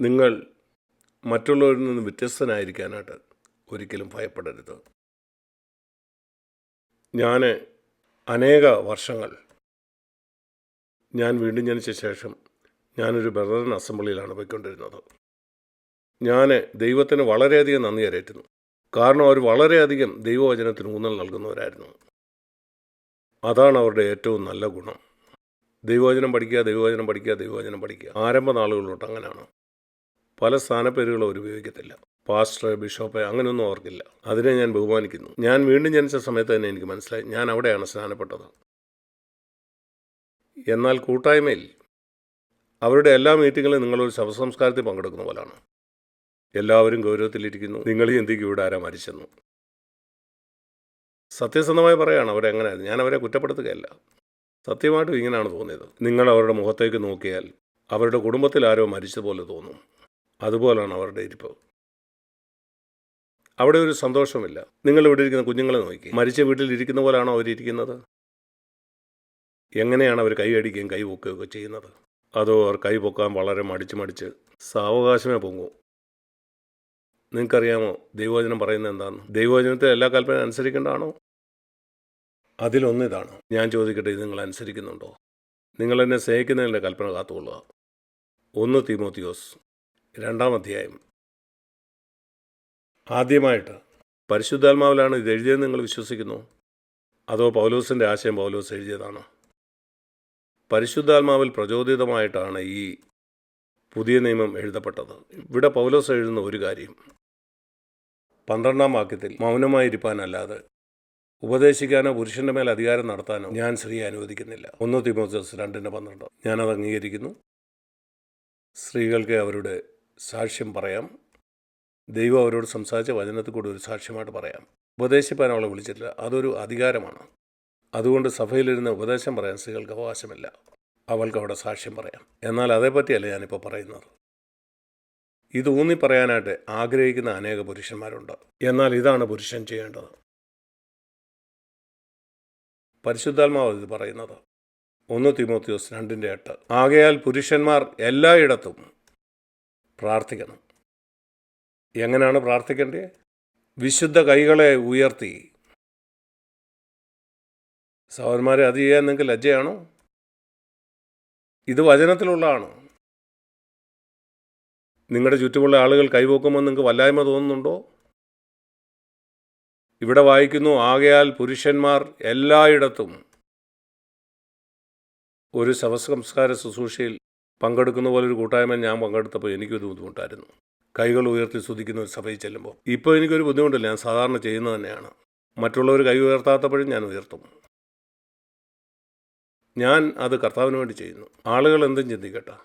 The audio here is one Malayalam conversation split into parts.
നിങ്ങൾ മറ്റുള്ളവരിൽ നിന്ന് വ്യത്യസ്തനായിരിക്കാനായിട്ട് ഒരിക്കലും ഭയപ്പെടരുത്. ഞാൻ അനേക വർഷങ്ങൾ ഞാൻ വീണ്ടും ജനിച്ച ശേഷം ഞാനൊരു ബ്രദറൻ അസംബ്ലിയിലാണ് പോയിക്കൊണ്ടിരുന്നത്. ഞാൻ ദൈവത്തിന് വളരെയധികം നന്ദി അറിയിക്കുന്നു. കാരണം അവർ വളരെയധികം ദൈവവചനത്തിന് ഊന്നൽ നൽകുന്നവരായിരുന്നു. അതാണ് അവരുടെ ഏറ്റവും നല്ല ഗുണം. ദൈവവചനം പഠിക്കുക, ദൈവവചനം പഠിക്കുക, ദൈവവചനം പഠിക്കുക. ആരംഭ നാളുകളിലോട്ട് അങ്ങനെയാണ്. പല സ്ഥാനപ്പേരുകളും അവർ ഉപയോഗിക്കത്തില്ല. പാസ്റ്റർ, ബിഷപ്പ് അങ്ങനെയൊന്നും അവർക്കില്ല. അതിനെ ഞാൻ ബഹുമാനിക്കുന്നു. ഞാൻ വീണ്ടും ജനിച്ച സമയത്ത് തന്നെ എനിക്ക് മനസ്സിലായി, ഞാൻ അവിടെയാണ് സ്നാനപ്പെട്ടത്. എന്നാൽ കൂട്ടായ്മയിൽ അവരുടെ എല്ലാ മീറ്റിങ്ങിലും നിങ്ങളൊരു ശവസംസ്കാരത്തിൽ പങ്കെടുക്കുന്ന പോലാണ്. എല്ലാവരും ഗൗരവത്തിലിരിക്കുന്നു. നിങ്ങൾ ചിന്തിക്കും ഇവിടെ ആരാ മരിച്ചെന്നു. സത്യസന്ധമായി പറയുകയാണ് അവരെങ്ങനെയായിരുന്നു. ഞാൻ അവരെ കുറ്റപ്പെടുത്തുകയല്ല. സത്യമായിട്ടും ഇങ്ങനെയാണ് തോന്നിയത്. നിങ്ങൾ അവരുടെ മുഖത്തേക്ക് നോക്കിയാൽ അവരുടെ കുടുംബത്തിൽ ആരോ മരിച്ചതുപോലെ തോന്നും. അതുപോലാണ് അവരുടെ ഇരിപ്പ്. അവിടെ ഒരു സന്തോഷമില്ല. നിങ്ങൾ ഇവിടെ ഇരിക്കുന്ന കുഞ്ഞുങ്ങളെ നോക്കി. മരിച്ച വീട്ടിൽ ഇരിക്കുന്ന പോലാണോ അവരിയ്ക്കുന്നത്? എങ്ങനെയാണ് അവർ കൈ അടിക്കുകയും കൈ പൊക്കുകയൊക്കെ ചെയ്യുന്നത്? അതോ അവർ കൈ പൊക്കാൻ വളരെ മടിച്ച് സാവകാശമേ പൊങ്ങൂ. നിങ്ങൾക്കറിയാമോ ദൈവവചനം പറയുന്നത് എന്താണെന്ന്? ദൈവവചനത്തെ എല്ലാ കൽപ്പന അനുസരിക്കേണ്ടതാണോ? അതിലൊന്നിതാണ്. ഞാൻ ചോദിക്കട്ടെ, ഇത് നിങ്ങൾ അനുസരിക്കുന്നുണ്ടോ? നിങ്ങൾ എന്നെ സ്നേഹിക്കുന്നതിൻ്റെ കൽപ്പന കാത്തുകൊള്ളുക. 1 തീമോത്തിയോസ് 2-ാം അധ്യായം. ആദ്യമായിട്ട് പരിശുദ്ധാത്മാവിലാണ് ഇത് എഴുതിയതെന്ന് നിങ്ങൾ വിശ്വസിക്കുന്നു? അതോ പൗലോസിൻ്റെ ആശയം പൗലോസ് എഴുതിയതാണ്? പരിശുദ്ധാത്മാവിൽ പ്രചോദിതമായിട്ടാണ് ഈ പുതിയ നിയമം എഴുതപ്പെട്ടത്. ഇവിടെ പൗലോസ് എഴുതുന്ന ഒരു കാര്യം, 12-ാം വാക്യത്തിൽ മൗനമായിരിക്കാനല്ലാതെ ഉപദേശിക്കാനോ പുരുഷൻ്റെ മേൽ അധികാരം നടത്താനോ ഞാൻ സ്ത്രീയെ അനുവദിക്കുന്നില്ല. 1 തീമോത്തിയോസ് 2:12. ഞാനത് അംഗീകരിക്കുന്നു. സ്ത്രീകൾക്ക് അവരുടെ സാക്ഷ്യം പറയാം. ദൈവം അവരോട് സംസാരിച്ച വചനത്തിൽ കൂടി ഒരു സാക്ഷ്യമായിട്ട് പറയാം. ഉപദേശിപ്പാൻ അവളെ വിളിച്ചിട്ടില്ല. അതൊരു അധികാരമാണ്. അതുകൊണ്ട് സഭയിലിരുന്ന് ഉപദേശം പറയാൻ സ്ത്രീകൾക്ക് അവകാശമില്ല. അവൾക്ക് അവിടെ സാക്ഷ്യം പറയാം. എന്നാൽ അതേപ്പറ്റിയല്ല ഞാനിപ്പോൾ പറയുന്നത്. ഇത് ഊന്നി പറയാനായിട്ട് ആഗ്രഹിക്കുന്ന അനേക പുരുഷന്മാരുണ്ട്. എന്നാൽ ഇതാണ് പുരുഷൻ ചെയ്യേണ്ടത്. പരിശുദ്ധാത്മാവ് ഇത് പറയുന്നത് 1 തീമോത്തിയോസ് 2:8. ആകയാൽ പുരുഷന്മാർ എല്ലായിടത്തും പ്രാർത്ഥിക്കണം. എങ്ങനെയാണ് പ്രാർത്ഥിക്കേണ്ടത്? വിശുദ്ധ കൈകളെ ഉയർത്തി. സഹോദരന്മാരെ, അത് ചെയ്യാൻ നിങ്ങൾക്ക് ലജ്ജയാണോ? ഇത് വചനത്തിലുള്ളതാണ്. നിങ്ങളുടെ ചുറ്റുമുള്ള ആളുകൾ കൈപോക്കുമ്പോൾ നിങ്ങൾക്ക് വല്ലായ്മ തോന്നുന്നുണ്ടോ? ഇവിടെ വായിക്കുന്നു, ആകയാൽ പുരുഷന്മാർ എല്ലായിടത്തും. ഒരു ശവസംസ്കാര ശുശ്രൂഷയിൽ പങ്കെടുക്കുന്ന പോലെ ഒരു കൂട്ടായ്മ ഞാൻ പങ്കെടുത്തപ്പോൾ എനിക്കൊരു ബുദ്ധിമുട്ടായിരുന്നു. കൈകൾ ഉയർത്തി സ്തുതിക്കുന്ന ഒരു സഭയിൽ ചെല്ലുമ്പോൾ. ഇപ്പോൾ എനിക്കൊരു ബുദ്ധിമുട്ടില്ല. ഞാൻ സാധാരണ ചെയ്യുന്നത് തന്നെയാണ്. മറ്റുള്ളവർ കൈ ഉയർത്താത്തപ്പോഴും ഞാൻ ഉയർത്തും. ഞാൻ അത് കർത്താവിന് വേണ്ടി ചെയ്യുന്നു. ആളുകൾ എന്തും ചിന്തിക്കട്ടെ.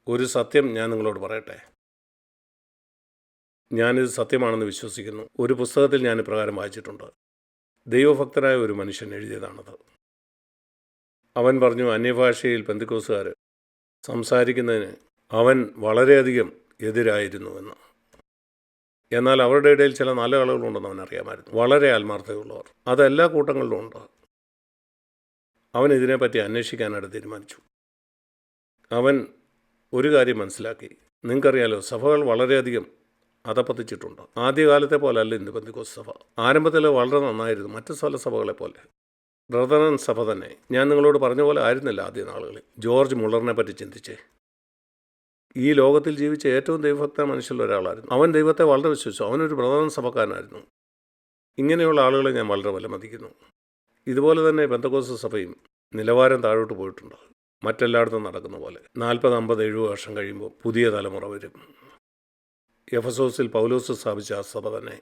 ഒരു സത്യം ഞാൻ നിങ്ങളോട് പറയട്ടെ. ഞാനിത് സത്യമാണെന്ന് വിശ്വസിക്കുന്നു. ഒരു പുസ്തകത്തിൽ ഞാൻ ഇപ്രകാരം വായിച്ചിട്ടുണ്ട്. ദൈവഭക്തനായ ഒരു മനുഷ്യൻ എഴുതിയതാണത്. അവൻ പറഞ്ഞു, അന്യഭാഷയിൽ പെന്തക്കോസ്തുകാർ സംസാരിക്കുന്നതിന് അവൻ വളരെയധികം എതിരായിരുന്നുവെന്ന്. എന്നാൽ അവരുടെ ഇടയിൽ ചില നല്ല ആളുകളുണ്ടെന്ന് അവൻ അറിയാമായിരുന്നു. വളരെ ആത്മാർത്ഥതയുള്ളവർ. അതെല്ലാ കൂട്ടങ്ങളിലും ഉണ്ട്. അവൻ ഇതിനെപ്പറ്റി അന്വേഷിക്കാനായിട്ട് തീരുമാനിച്ചു. അവൻ ഒരു കാര്യം മനസ്സിലാക്കി. നിങ്ങൾക്കറിയാലോ, സഭകൾ വളരെയധികം അധപ്പതിച്ചിട്ടുണ്ട്. ആദ്യകാലത്തെ പോലെ അല്ല ഇന്ന് പെന്തക്കോസ്ത് സഭ. ആരംഭത്തിൽ വളരെ നന്നായിരുന്നു, മറ്റു സ്ഥല സഭകളെ പോലെ. ബ്രദറൻ സഭ തന്നെ ഞാൻ നിങ്ങളോട് പറഞ്ഞ പോലെ ആയിരുന്നില്ല ആദ്യ നാളുകളിൽ. ജോർജ് മുള്ളറിനെ പറ്റി ചിന്തിച്ചേ. ഈ ലോകത്തിൽ ജീവിച്ച ഏറ്റവും ദൈവഭക്ത മനുഷ്യരിൽ ഒരാളായിരുന്നു. അവൻ ദൈവത്തെ വളരെ വിശ്വസിച്ചു. അവനൊരു ബ്രദറൻ സഭക്കാരനായിരുന്നു. ഇങ്ങനെയുള്ള ആളുകളെ ഞാൻ വളരെ വിലമതിക്കുന്നു. ഇതുപോലെ തന്നെ പെന്തക്കോസ്ത് സഭയും നിലവാരം താഴോട്ട് പോയിട്ടുണ്ട്. മറ്റെല്ലായിടത്തും നടക്കുന്ന പോലെ 40, 50, 70 വർഷം കഴിയുമ്പോൾ പുതിയ തലമുറ വരും. എഫെസോസിൽ പൗലോസ് സ്ഥാപിച്ച ആ സഭ തന്നെ.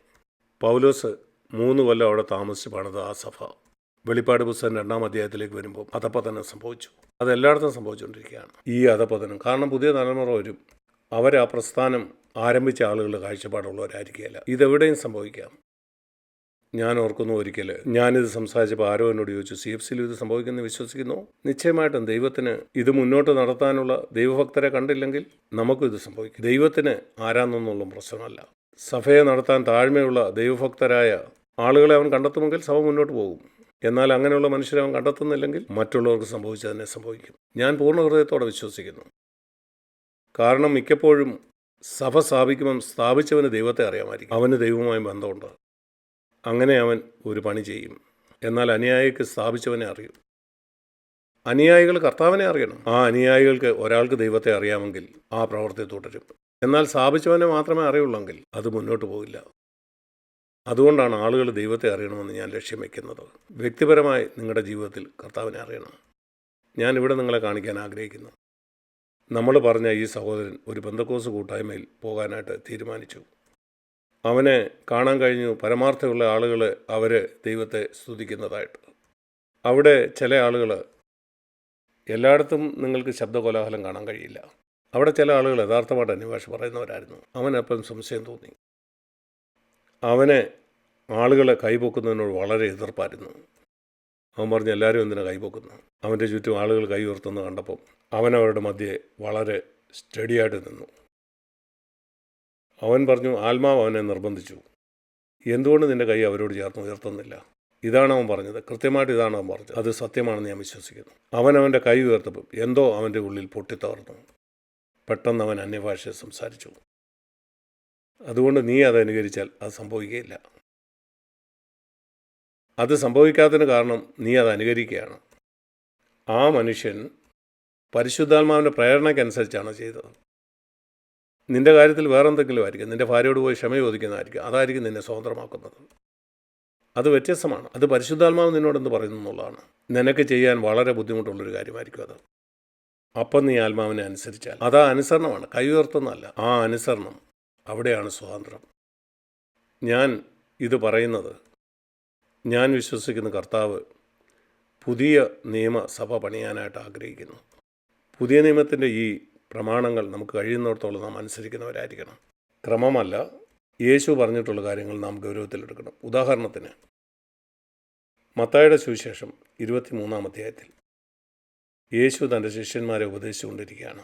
പൗലോസ് 3 കൊല്ലം അവിടെ താമസിച്ച് പണിത ആ സഭ വെളിപ്പാട് പുസ്തകം 2-ാം അധ്യായത്തിലേക്ക് വരുമ്പോൾ അധപ്പതനം സംഭവിച്ചു. അതെല്ലായിടത്തും സംഭവിച്ചുകൊണ്ടിരിക്കുകയാണ് ഈ അധപ്പതനം. കാരണം പുതിയ തലമുറ വരും. അവർ ആ പ്രസ്ഥാനം ആരംഭിച്ച ആളുകളുടെ കാഴ്ചപ്പാടുള്ളവരായിരിക്കുകയില്ല. ഇതെവിടെയും സംഭവിക്കാം. ഞാൻ ഓർക്കുന്നു, ഒരിക്കൽ ഞാനിത് സംസാരിച്ചപ്പോൾ ആരോ എന്നോട് ചോദിച്ചു, CFCയിൽ ഇത് സംഭവിക്കുന്നത് വിശ്വസിക്കുന്നു? നിശ്ചയമായിട്ടും ദൈവത്തിന് ഇത് മുന്നോട്ട് നടത്താനുള്ള ദൈവഭക്തരെ കണ്ടില്ലെങ്കിൽ നമുക്കും ഇത് സംഭവിക്കും. ദൈവത്തിന് ആരാന്നൊന്നുള്ള പ്രശ്നമല്ല. സഭയെ നടത്താൻ താഴ്മയുള്ള ദൈവഭക്തരായ ആളുകളെ അവൻ കണ്ടെത്തുമെങ്കിൽ സഭ മുന്നോട്ട് പോകും. എന്നാൽ അങ്ങനെയുള്ള മനുഷ്യരെ അവൻ കണ്ടെത്തുന്നില്ലെങ്കിൽ മറ്റുള്ളവർക്ക് സംഭവിച്ചത് തന്നെ സംഭവിക്കും. ഞാൻ പൂർണ്ണ ഹൃദയത്തോടെ വിശ്വസിക്കുന്നു. കാരണം മിക്കപ്പോഴും സഭ സ്ഥാപിച്ചവന് ദൈവത്തെ അറിയാമായിരിക്കും. അവന് ദൈവവുമായി ബന്ധമുണ്ട്. അങ്ങനെ അവൻ ഒരു പണി ചെയ്യും. എന്നാൽ അനുയായിക്ക് സ്ഥാപിച്ചവനെ അറിയും. അനുയായികൾ കർത്താവിനെ അറിയണം. ആ അനുയായികൾക്ക് ഒരാൾക്ക് ദൈവത്തെ അറിയാമെങ്കിൽ ആ പ്രവൃത്തി തുടരും. എന്നാൽ സ്ഥാപിച്ചവനെ മാത്രമേ അറിയുള്ളെങ്കിൽ അത് മുന്നോട്ട് പോകില്ല. അതുകൊണ്ടാണ് ആളുകൾ ദൈവത്തെ അറിയണമെന്ന് ഞാൻ ലക്ഷ്യം വയ്ക്കുന്നത്. വ്യക്തിപരമായി നിങ്ങളുടെ ജീവിതത്തിൽ കർത്താവിനെ അറിയണം. ഞാൻ ഇവിടെ നിങ്ങളെ കാണിക്കാൻ ആഗ്രഹിക്കുന്നു. നമ്മൾ പറഞ്ഞ ഈ സഹോദരൻ ഒരു പെന്തക്കോസ്ത് കൂട്ടായ്മയിൽ പോകാനായിട്ട് തീരുമാനിച്ചു. അവനെ കാണാൻ കഴിഞ്ഞു. പരമാർത്ഥമുള്ള ആളുകൾ അവർ ദൈവത്തെ സ്തുതിക്കുന്നതായിട്ട്. അവിടെ ചില ആളുകൾ, എല്ലായിടത്തും നിങ്ങൾക്ക് ശബ്ദകോലാഹലം കാണാൻ കഴിയില്ല. അവിടെ ചില ആളുകൾ യഥാർത്ഥമായിട്ട് അന്യഭാഷ പറയുന്നവരായിരുന്നു. അവനപ്പം സംശയം തോന്നി. അവനെ ആളുകളെ കൈപൊക്കുന്നതിനോട് വളരെ എതിർപ്പായിരുന്നു. അവൻ പറഞ്ഞു, എല്ലാവരും എന്തിനാണ് കൈപൊക്കുന്നു? അവൻ്റെ ചുറ്റും ആളുകൾ കൈ ഉയർത്തുന്നത് കണ്ടപ്പം അവനവരുടെ മധ്യേ വളരെ സ്റ്റഡിയായിട്ട് നിന്നു. അവൻ പറഞ്ഞു, ആത്മാവ് അവനെ നിർബന്ധിച്ചു, എന്തുകൊണ്ട് നിൻ്റെ കൈ അവരോട് ചേർന്ന് ഉയർത്തുന്നില്ല? ഇതാണ് അവൻ പറഞ്ഞത്. കൃത്യമായിട്ട് ഇതാണ് അവൻ പറഞ്ഞത്. അത് സത്യമാണെന്ന് ഞാൻ വിശ്വസിക്കുന്നു. അവൻ്റെ കൈ ഉയർത്തപ്പം എന്തോ അവൻ്റെ ഉള്ളിൽ പൊട്ടിത്തകർന്നു. പെട്ടെന്ന് അവൻ അന്യഭാഷയെ സംസാരിച്ചു. അതുകൊണ്ട് നീ അത് അനുകരിച്ചാൽ അത് സംഭവിക്കുകയില്ല. അത് സംഭവിക്കാത്തതിന് കാരണം നീ അത് അനുകരിക്കുകയാണ്. ആ മനുഷ്യൻ പരിശുദ്ധാത്മാവിൻ്റെ പ്രേരണയ്ക്കനുസരിച്ചാണ് ചെയ്തത്. നിൻ്റെ കാര്യത്തിൽ വേറെന്തെങ്കിലും ആയിരിക്കും. നിൻ്റെ ഭാര്യയോട് പോയി ക്ഷമ ചോദിക്കുന്നതായിരിക്കും. അതായിരിക്കും നിന്നെ സ്വതന്ത്രമാക്കുന്നത്. അത് വ്യത്യസ്തമാണ്. അത് പരിശുദ്ധാത്മാവ് നിന്നോടെന്ന് പറയുന്നു എന്നുള്ളതാണ്. നിനക്ക് ചെയ്യാൻ വളരെ ബുദ്ധിമുട്ടുള്ളൊരു കാര്യമായിരിക്കും അത്. അപ്പം നീ ആത്മാവിനെ അനുസരിച്ചാൽ അതാ അനുസരണമാണ്, കൈ ഉയർത്തുന്നതല്ല. ആ അനുസരണം, അവിടെയാണ് സ്വാതന്ത്ര്യം. ഞാൻ ഇത് പറയുന്നത്, ഞാൻ വിശ്വസിക്കുന്ന കർത്താവ് പുതിയ നിയമസഭ പണിയാനായിട്ട് ആഗ്രഹിക്കുന്നു. പുതിയ നിയമത്തിൻ്റെ ഈ പ്രമാണങ്ങൾ നമുക്ക് കഴിയുന്നിടത്തോളം നാം അനുസരിക്കുന്നവരായിരിക്കണം. ക്രമമല്ല, യേശു പറഞ്ഞിട്ടുള്ള കാര്യങ്ങൾ നാം ഗൗരവത്തിലെടുക്കണം. ഉദാഹരണത്തിന് മത്തായിയുടെ സുവിശേഷം 23-ാം അധ്യായത്തിൽ യേശു തൻ്റെ ശിഷ്യന്മാരെ ഉപദേശിച്ചുകൊണ്ടിരിക്കുകയാണ്.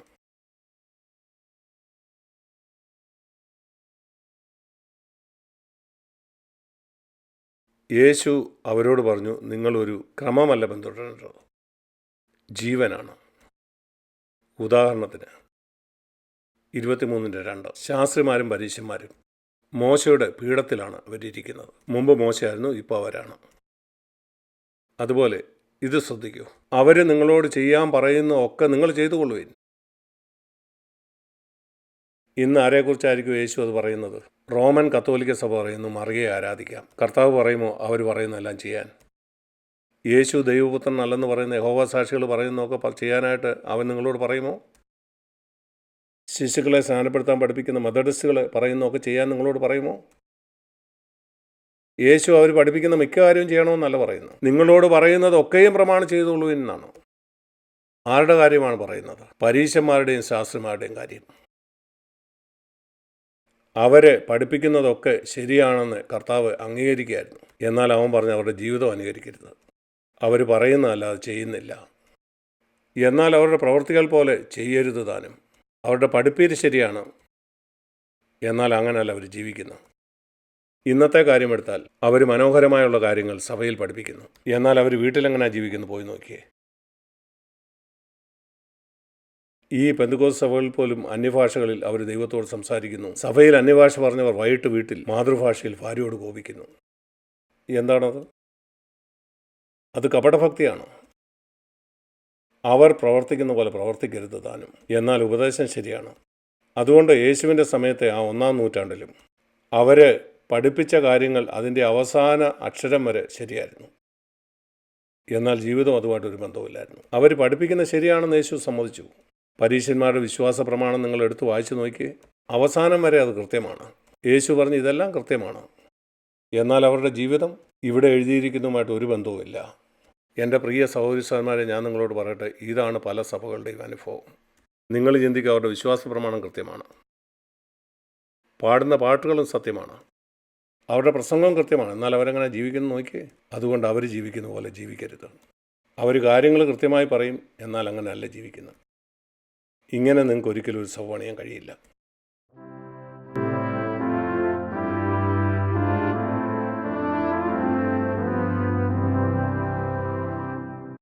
യേശു അവരോട് പറഞ്ഞു, നിങ്ങളൊരു ക്രമമല്ല പിന്തുടരേണ്ടത്, ജീവനാണ്. ഉദാഹരണത്തിന് 23:2 ശാസ്ത്രിമാരും പരീശന്മാരും മോശയുടെ പീഠത്തിലാണ് അവരിയ്ക്കുന്നത്. മുമ്പ് മോശയായിരുന്നു, ഇപ്പോൾ അവരാണ്. അതുപോലെ ഇത് ശ്രദ്ധിക്കൂ, അവർ നിങ്ങളോട് ചെയ്യാൻ പറയുന്ന ഒക്കെ നിങ്ങൾ ചെയ്തു കൊള്ളുവിൻ. ഇന്ന് ആരെക്കുറിച്ചായിരിക്കും യേശു അത് പറയുന്നത്? റോമൻ കത്തോലിക്ക സഭ പറയുന്നു മറിയെ ആരാധിക്കാം. കർത്താവ് പറയുമോ അവർ പറയുന്നതെല്ലാം ചെയ്യാൻ? യേശു ദൈവപുത്രൻ അല്ലെന്ന് പറയുന്ന യഹോവ സാക്ഷികൾ പറയുന്നതൊക്കെ ചെയ്യാനായിട്ട് അവൻ നിങ്ങളോട് പറയുമോ? ശിശുക്കളെ സ്നാനപ്പെടുത്താൻ പഠിപ്പിക്കുന്ന മെത്തഡിസ്റ്റുകൾ പറയുന്നതൊക്കെ ചെയ്യാൻ നിങ്ങളോട് പറയുമോ? യേശു അവർ പഠിപ്പിക്കുന്ന മിക്ക കാര്യവും ചെയ്യണമെന്നല്ല പറയുന്നു. നിങ്ങളോട് പറയുന്നതൊക്കെയും പ്രമാണം ചെയ്തോളൂ എന്നാണ്. ആരുടെ കാര്യമാണ് പറയുന്നത്? പരീശന്മാരുടെയും ശാസ്ത്രിമാരുടെയും കാര്യം. അവരെ പഠിപ്പിക്കുന്നതൊക്കെ ശരിയാണെന്ന് കർത്താവ് അംഗീകരിക്കുകയായിരുന്നു. എന്നാൽ അവൻ പറഞ്ഞ് അവരുടെ ജീവിതം അനുകരിക്കരുത്. അവർ പറയുന്നതല്ലാതെ ചെയ്യുന്നില്ല. എന്നാൽ അവരുടെ പ്രവൃത്തികൾ പോലെ ചെയ്യരുത് താനും. അവരുടെ പഠിപ്പീര് ശരിയാണ്, എന്നാൽ അങ്ങനെയല്ല അവർ ജീവിക്കുന്നു. ഇന്നത്തെ കാര്യമെടുത്താൽ അവർ മനോഹരമായുള്ള കാര്യങ്ങൾ സഭയിൽ പഠിപ്പിക്കുന്നു, എന്നാൽ അവർ വീട്ടിലെങ്ങനെയാണ് ജീവിക്കുന്നു പോയി നോക്കിയേ. ഈ പെന്തക്കോസ്ത് സഭകളിൽ പോലും അന്യഭാഷകളിൽ അവർ ദൈവത്തോട് സംസാരിക്കുന്നു. സഭയിൽ അന്യഭാഷ പറഞ്ഞവർ വൈകിട്ട് വീട്ടിൽ മാതൃഭാഷയിൽ ഭാര്യയോട് കോപിക്കുന്നു. എന്താണത്? അത് കപടഭക്തിയാണ്. അവർ പ്രവർത്തിക്കുന്ന പോലെ പ്രവർത്തിക്കരുത് താനും. എന്നാൽ ഉപദേശം ശരിയാണ്. അതുകൊണ്ട് യേശുവിൻ്റെ സമയത്തെ ആ 1-ാം നൂറ്റാണ്ടിലും അവർ പഠിപ്പിച്ച കാര്യങ്ങൾ അതിൻ്റെ അവസാന അക്ഷരം വരെ ശരിയായിരുന്നു. എന്നാൽ ജീവിതം അതുമായിട്ടൊരു ബന്ധവുമില്ലായിരുന്നു. അവർ പഠിപ്പിക്കുന്നത് ശരിയാണെന്ന് യേശു സമ്മതിച്ചു. പരീശന്മാരുടെ വിശ്വാസ പ്രമാണം നിങ്ങൾ എടുത്ത് വായിച്ചു നോക്കി, അവസാനം വരെ അത് കൃത്യമാണ്. യേശു പറഞ്ഞു ഇതെല്ലാം കൃത്യമാണ്. എന്നാൽ അവരുടെ ജീവിതം ഇവിടെ എഴുതിയിരിക്കുന്നതുമായിട്ട് ഒരു ബന്ധവുമില്ല. എൻ്റെ പ്രിയ സഹോദരിമാരെ, ഞാൻ നിങ്ങളോട് പറയട്ടെ, ഇതാണ് പല സഭകളുടെയും അനുഭവം. നിങ്ങൾ ചിന്തിക്കുക, അവരുടെ വിശ്വാസ പ്രമാണം കൃത്യമാണ്, പാടുന്ന പാട്ടുകളും സത്യമാണ്, അവരുടെ പ്രസംഗവും കൃത്യമാണ്, എന്നാൽ അവരെങ്ങനെ ജീവിക്കുന്നു നോക്കിയേ. അതുകൊണ്ട് അവർ ജീവിക്കുന്ന പോലെ ജീവിക്കരുത്. അവർ കാര്യങ്ങൾ കൃത്യമായി പറയും, എന്നാൽ അങ്ങനെയല്ല ജീവിക്കുന്നത്. ഇങ്ങനെ നിങ്ങൾക്ക് ഒരിക്കലും ഒരു സഭ പണിയാൻ കഴിയില്ല.